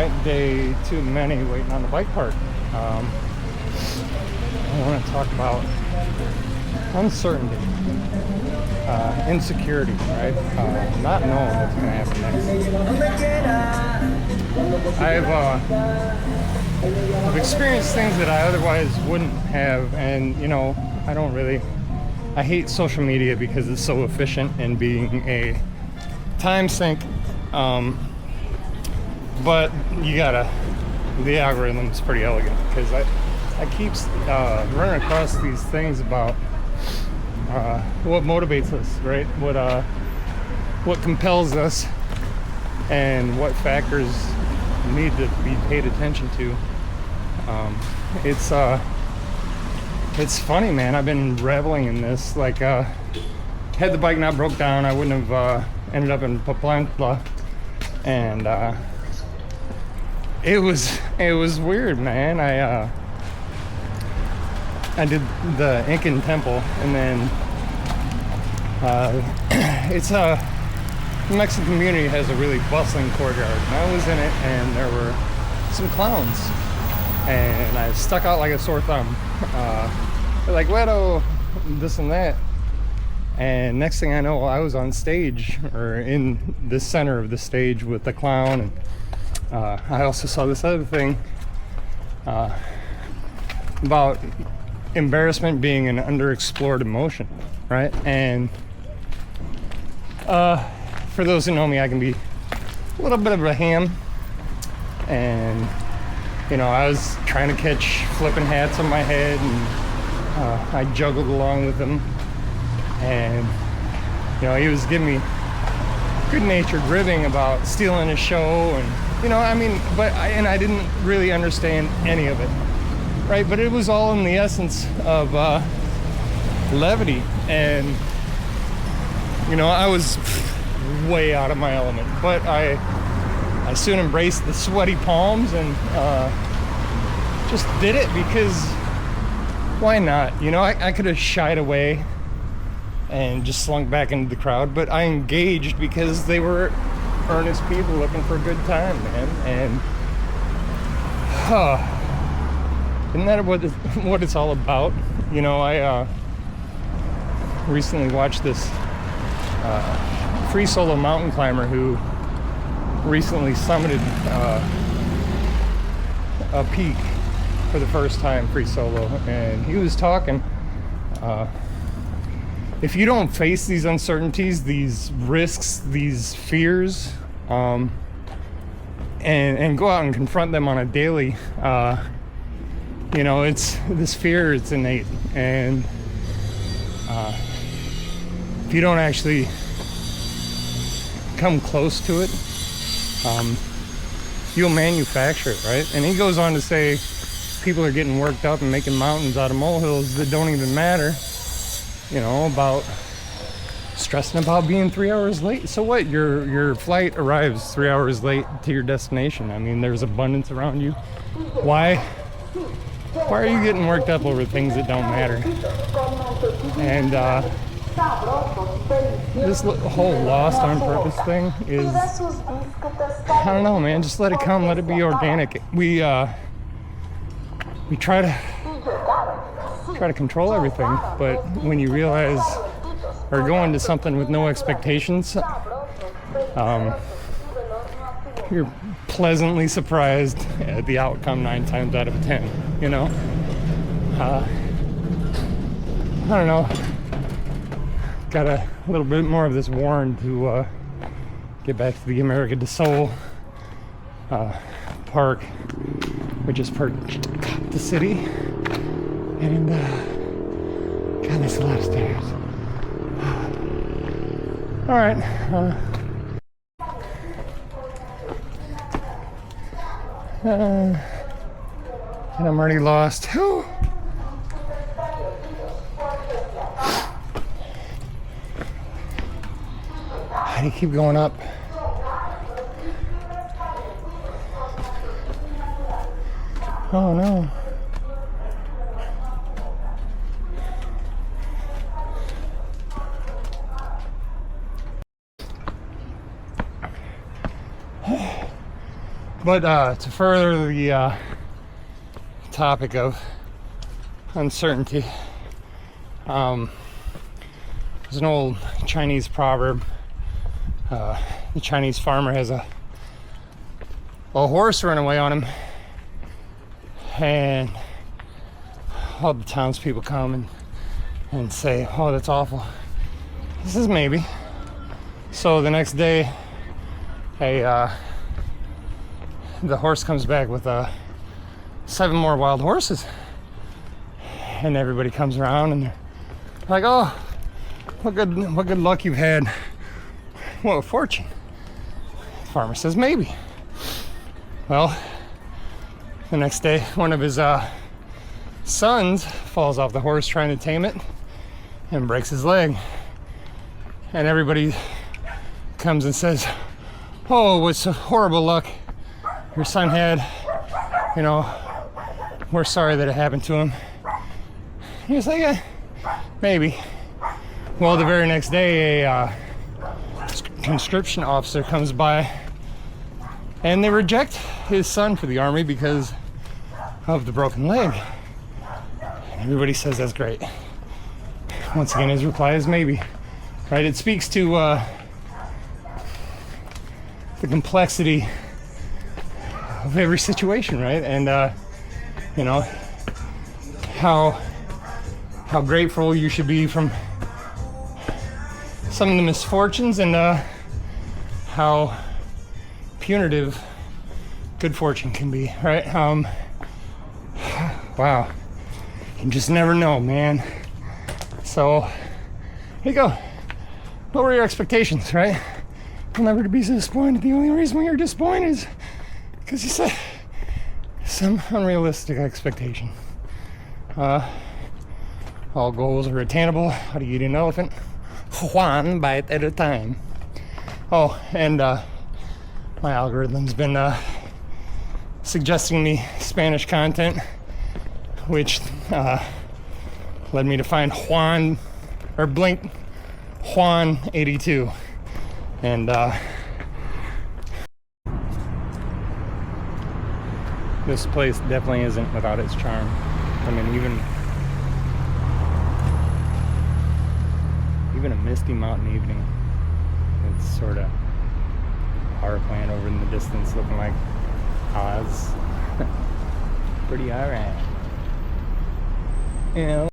right? Day too many waiting on the bike park. I want to talk about uncertainty, insecurity, right? Not knowing what's going to happen next. I've experienced things that I otherwise wouldn't have, and I hate social media because it's so efficient in being a time sink. But the algorithm is pretty elegant because I keep running across these things about what motivates us, right? What compels us, and what factors need to be paid attention to. It's funny, man. I've been reveling in this. Like, had the bike not broke down, I wouldn't have ended up in Papantla, and it was weird, man. I did the Incan Temple, and then the Mexican community has a really bustling courtyard, and I was in it, and there were some clowns, and I stuck out like a sore thumb. They're like, "Wedo," this and that, and next thing I know, I was on stage, or in the center of the stage with the clown, and I also saw this other thing about embarrassment being an underexplored emotion, right? And for those who know me, I can be a little bit of a ham, and I was trying to catch flipping hats on my head, and I juggled along with him, and he was giving me good-natured ribbing about stealing his show, and I didn't really understand any of it, right? But it was all in the essence of levity, and I was way out of my element, but I soon embraced the sweaty palms and just did it because why not? I could have shied away and just slunk back into the crowd, but I engaged because they were earnest people looking for a good time, man. And isn't that what it's all about? I recently watched this free solo mountain climber who recently summited a peak for the first time free solo, and he was talking, if you don't face these uncertainties, these risks, these fears, and go out and confront them on a daily, it's this fear, it's innate, and if you don't actually come close to it, you'll manufacture it, right? And he goes on to say people are getting worked up and making mountains out of molehills that don't even matter, about stressing about being 3 hours late. So what? Your flight arrives 3 hours late to your destination. I mean, there's abundance around you. Why are you getting worked up over things that don't matter? And this whole lost on purpose thing is, I don't know, man. Just let it come. Let it be organic. We try to control everything, but when you realize or go into something with no expectations, you're pleasantly surprised at the outcome 9 times out of 10. I don't know. Got a little bit more of this warrant to get back to the America de Sol park, which is perched atop the city, and God, there's a lot of stairs. All right. And I'm already lost. Whew. How do you keep going up? Oh no. But to further the topic of uncertainty, there's an old Chinese proverb. The Chinese farmer has a horse run away on him, and all the townspeople come and say, "Oh, that's awful." This is maybe. So the next day, the horse comes back with 7 more wild horses, and everybody comes around and they're like, "Oh, what good luck you've had! What a fortune!" The farmer says, "Maybe." Well, the next day, one of his sons falls off the horse trying to tame it and breaks his leg, and everybody comes and says, "Oh, what's horrible luck your son had, you know, we're sorry that it happened to him." He was like, "Yeah, maybe." Well, the very next day, a conscription officer comes by and they reject his son for the army because of the broken leg. Everybody says that's great. Once again, his reply is maybe. Right? It speaks to the complexity of every situation, right? And you know, how grateful you should be from some of the misfortunes, and how punitive good fortune can be, right? Wow, you just never know, man. So here you go. What were your expectations, right? You'll never be disappointed. The only reason why you're disappointed is because you set some unrealistic expectation. All goals are attainable. How to eat an elephant? One bite at a time. Oh, and my algorithm's been suggesting me Spanish content, which led me to find Blink Juan 82, and this place definitely isn't without its charm. I mean, even a misty mountain evening, it's sort of power plant over in the distance looking like Oz. Pretty alright. You know.